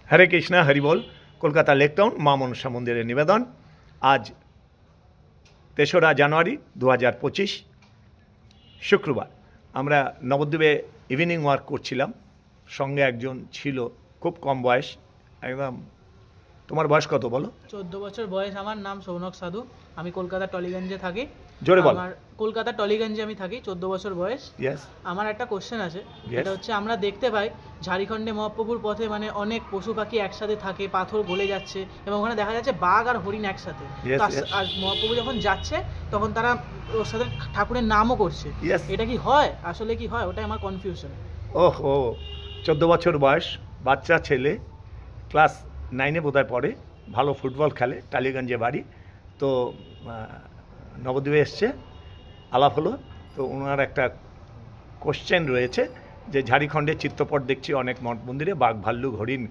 हरे कृष्णा हरि बोल। কলকাতা লেকটাউন মা মনসা মন্দিরের নিবেদন। আজ ৩রা জানুয়ারি ২০২৫ শুক্রবার। আমরা নবদ্বীপে ইভিনিং ওয়ার্ক করছিলাম, সঙ্গে একজন ছিল, খুব কম বয়স, একদম। তোমার বয়স কত বলো? 14 বছর বয়স। আমার নাম সৌনক সাধু, আমি কলকাতা টলিগঞ্জে থাকি। জোরে বল। আমার কলকাতা টলিগঞ্জে আমি থাকি, 14 বছর বয়স। আমার একটা কোশ্চেন আছে, এটা হচ্ছে আমরা দেখতে পাই ঝাড়খণ্ডে মহাপ্রভুর পথে মানে অনেক পশু পাখি একসাথে থাকে, পাথর গলে যাচ্ছে এবং ওখানে দেখা যাচ্ছে বাঘ আর হরিণ একসাথে। আর মহাপ্রভু যখন যাচ্ছে তখন তারা ওর সাথে ঠাকুরের নামও করছে। এটা কি হয়? আসলে কি হয়? ওটাই আমার কনফিউশন। ওহো, 14 বছর বয়স, বাচ্চা ছেলে, ক্লাস 9-এ বোধহয় পড়ে, ভালো ফুটবল খেলে, টালিগঞ্জে বাড়ি। তো নবদ্বীপে এসছে, আলাপ হলো। তো ওনার একটা কোশ্চেন রয়েছে যে ঝাড়খণ্ডের চিত্রপট দেখছি অনেক মঠ মন্দিরে বাঘ ভাল্লুক হরিণ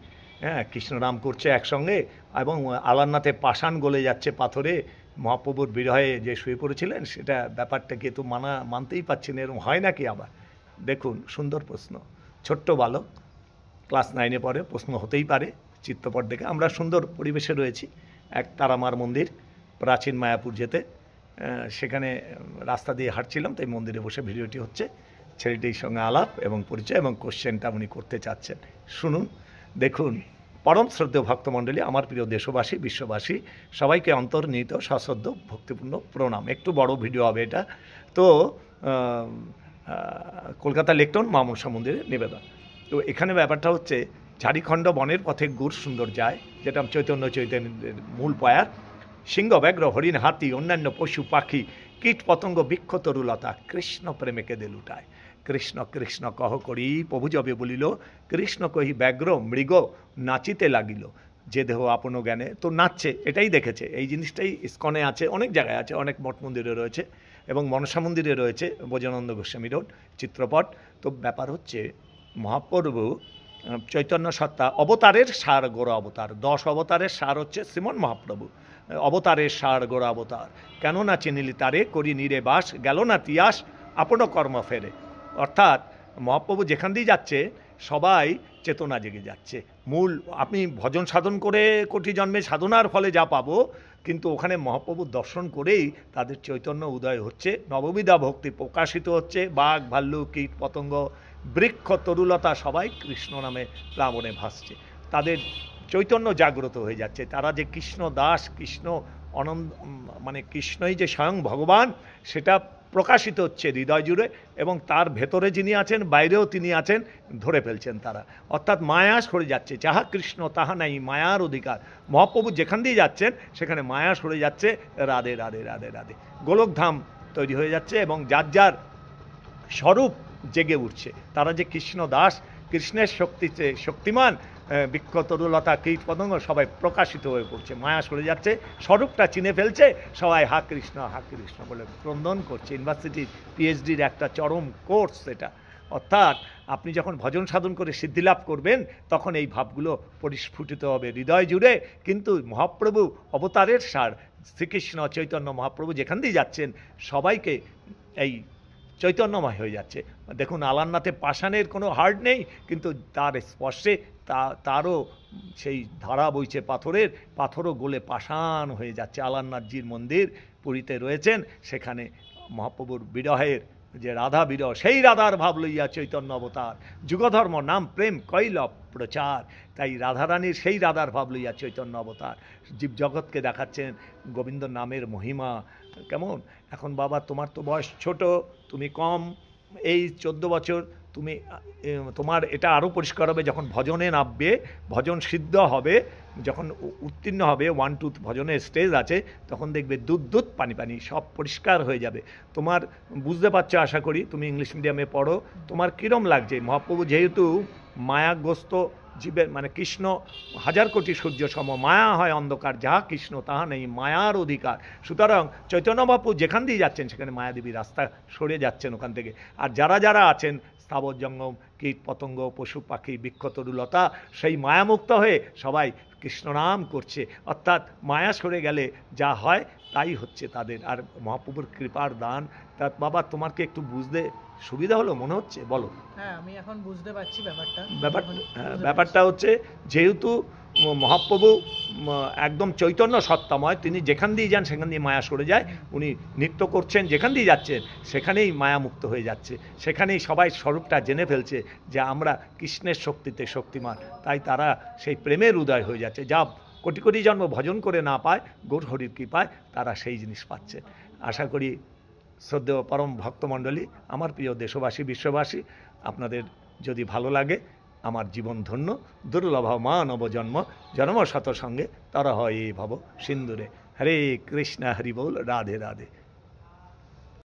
কৃষ্ণরাম করছে একসঙ্গে, এবং আলারনাথে পাষাণ গলে যাচ্ছে পাথরে, মহাপ্রভুর বিরহে যে শুয়ে পড়েছিলেন, সেটা ব্যাপারটাকে তো মানতেই পারছেন, এরকম হয় নাকি? আবার দেখুন, সুন্দর প্রশ্ন। ছোট্ট বালক, ক্লাস 9-এ পড়ে, প্রশ্ন হতেই পারে চিত্রপট দেখে। আমরা সুন্দর পরিবেশে রয়েছি, এক তারামার মন্দির, প্রাচীন মায়াপুর যেতে, সেখানে রাস্তা দিয়ে হাঁটছিলাম, তাই মন্দিরে বসে ভিডিওটি হচ্ছে। ছেলেটির সঙ্গে আলাপ এবং পরিচয় এবং কোশ্চেনটা উনি করতে চাচ্ছেন, শুনুন, দেখুন। পরম শ্রদ্ধেয় ভক্তমণ্ডলী, আমার প্রিয় দেশবাসী, বিশ্ববাসী, সবাইকে অন্তর্নিহিত সশ্রদ্ধ ভক্তিপূর্ণ প্রণাম। একটু বড় ভিডিও হবে এটা। তো কলকাতা লেকটাউন মা মনসা মন্দিরের নিবেদন। তো এখানে ব্যাপারটা হচ্ছে, ঝাড়খণ্ড বনের পথে গুড় সুন্দর যায়, যেটা চৈতন্যের মূল পয়ার। সিংহ, ব্যাঘ্র, হরিণ, হাতি, অন্যান্য পশু পাখি, কীট পতঙ্গ, বৃক্ষ, তরুলতা কৃষ্ণ প্রেমেকে দে লুটায়। কৃষ্ণ কৃষ্ণ কহ করি প্রভু যবে বলিল, কৃষ্ণ কহি ব্যাঘ্র মৃগ নাচিতে লাগিল, যে দেহ আপন জ্ঞানে। তো নাচছে, এটাই দেখেছে। এই জিনিসটাই ইস্কনে আছে, অনেক জায়গায় আছে, অনেক মঠ মন্দিরে রয়েছে, এবং মনসা মন্দিরে রয়েছে, বৈজনানন্দ গোস্বামী রোড চিত্রপট। তো ব্যাপার হচ্ছে, মহাপ্রভু চৈতন্য সত্তা, অবতারের সার গোড়া অবতার, 10 অবতারের সার হচ্ছে শ্রীমন মহাপ্রভু। অবতারের সার গোড়া অবতার, কেন না চিনিলি তারে, করি নিরে বাস, গেল না তিয়াস, আপন কর্ম ফেরে। অর্থাৎ মহাপ্রভু যেখান দিয়ে যাচ্ছে, সবাই চেতনা জেগে যাচ্ছে। মূল, আপনি ভজন সাধন করে কোটি জন্মে সাধনার ফলে যা পাবো, কিন্তু ওখানে মহাপ্রভুর দর্শন করেই তাদের চৈতন্য উদয় হচ্ছে, নববিধা ভক্তি প্রকাশিত হচ্ছে। বাঘ ভাল্লুক কীট পতঙ্গ বৃক্ষ তরুলতা সবাই কৃষ্ণ নামে প্লাবনে ভাসছে, তাদের চৈতন্য জাগ্রত হয়ে যাচ্ছে। তারা যে কৃষ্ণ দাস, কৃষ্ণ অনন্ত, মানে কৃষ্ণই যে স্বয়ং ভগবান, সেটা প্রকাশিত হচ্ছে হৃদয় জুড়ে, এবং তার ভেতরে যিনি আছেন, বাইরেও তিনি আছেন, ধরে ফেলছেন তারা। অর্থাৎ মায়া সরে যাচ্ছে, যাহা কৃষ্ণ তাহা নাই মায়ার অধিকার। মহাপ্রভু যেখান দিয়ে যাচ্ছেন সেখানে মায়া সরে যাচ্ছে, রাধে রাধে রাধে রাধে, গোলকধাম তৈরি হয়ে যাচ্ছে, এবং যার যার স্বরূপ জেগে উঠছে। তারা যে কৃষ্ণ দাস, কৃষ্ণের শক্তিতে শক্তিমান, বৃক্ষ তরুলতা কীট পতঙ্গ সবাই প্রকাশিত হয়ে পড়ছে, মায়া সরে যাচ্ছে, স্বরূপটা চিনে ফেলছে, সবাই হা কৃষ্ণ বলে ক্রন্দন করছে। ইউনিভার্সিটির পিএইচডির একটা চরম কোর্স এটা। অর্থাৎ আপনি যখন ভজন সাধন করে সিদ্ধিলাভ করবেন, তখন এই ভাবগুলো পরিস্ফুটিত হবে হৃদয় জুড়ে। কিন্তু মহাপ্রভু অবতারের সার শ্রীকৃষ্ণ চৈতন্য মহাপ্রভু যেখান দিয়ে যাচ্ছেন, সবাইকে এই চৈতন্যময় হয়ে যাচ্ছে। দেখুন, আলারনাথে পাষাণের কোনো হাড় নেই, কিন্তু তার স্পর্শে তারও সেই ধারা বইছে পাথরের, পাথরও গলে পাষাণ হয়ে যাচ্ছে। আলারনাথজির মন্দির পুরীতে রয়েছেন, সেখানে মহাপ্রভুর বিরহের যে রাধা বিরহ, সেই রাধার ভাব লইয়া চৈতন্য অবতার, যুগধর্ম নাম প্রেম কৈল প্রচার। তাই রাধারানীর সেই রাধার ভাব লইয়া চৈতন্য অবতার জীব জগৎকে দেখাচ্ছেন গোবিন্দ নামের মহিমা। কেমন এখন বাবা, তোমার তো বয়স ছোট, তুমি কম, এই 14 বছর, তুমি তোমার এটা আরও পরিষ্কার হবে যখন ভজনে নামবে, ভজন সিদ্ধ হবে, যখন উত্তীর্ণ হবে, 1-2 ভজনের স্টেজ আছে, তখন দেখবে দুধ পানি পানি সব পরিষ্কার হয়ে যাবে। তোমার বুঝতে পারছো, আশা করি তুমি ইংলিশ মিডিয়ামে পড়ো, তোমার কীরম লাগছে? মহাপ্রভু যেহেতু মায়াগ্রস্ত জীবের, মানে কৃষ্ণ 1000 কোটি সূর্য সম, মায়া হয় অন্ধকার, যাহা কৃষ্ণ তাহা নেই মায়ার অধিকার। সুতরাং চৈতন্য মহাপ্রভু যেখান দিয়ে যাচ্ছেন, সেখানে মায়াদেবী রাস্তা সরে যাচ্ছেন ওখান থেকে। আর যারা আছেন, স্থাবর জঙ্গম, কীট পতঙ্গ, পশু পাখি, বৃক্ষ তরুলতা, সেই মায়ামুক্ত হয়ে সবাই কৃষ্ণ নাম করছে। অর্থাৎ মায়া সরে গেলে যা হয়, তাই হচ্ছে তাদের। আর মহাপ্রভুর কৃপার দান, তা বাবা তোমার কি একটু বুঝতে সুবিধা হলো মনে হচ্ছে? বলো। হ্যাঁ, আমি এখন বুঝতে পারছি ব্যাপারটা হচ্ছে, যেহেতু মহাপ্রভু একদম চৈতন্য সত্তাময়, তিনি যেখান দিয়ে যান সেখান দিয়ে মায়া সরে যায়। উনি নৃত্য করছেন, যেখান দিয়ে যাচ্ছেন সেখানেই মায়ামুক্ত হয়ে যাচ্ছে, সেখানেই সবাই স্বরূপটা জেনে ফেলছে যে আমরা কৃষ্ণের শক্তিতে শক্তিমান। তাই তারা সেই প্রেমের উদয় হয়ে যাচ্ছে, যা কোটি কোটি জন্ম ভজন করে না পায়, গৌর হরির কৃপায় তারা সেই জিনিস পাচ্ছে। আশা করি শ্রদ্ধেয় পরম ভক্তমণ্ডলী, আমার প্রিয় দেশবাসী, বিশ্ববাসী, আপনাদের যদি ভালো লাগে, আমার জীবন ধন্য। দুর্লভ মানব জন্ম, জন্ম শত সঙ্গে তারা হয় ভব সিন্দুরে। হরে কৃষ্ণ, হরি বল, রাধে রাধে।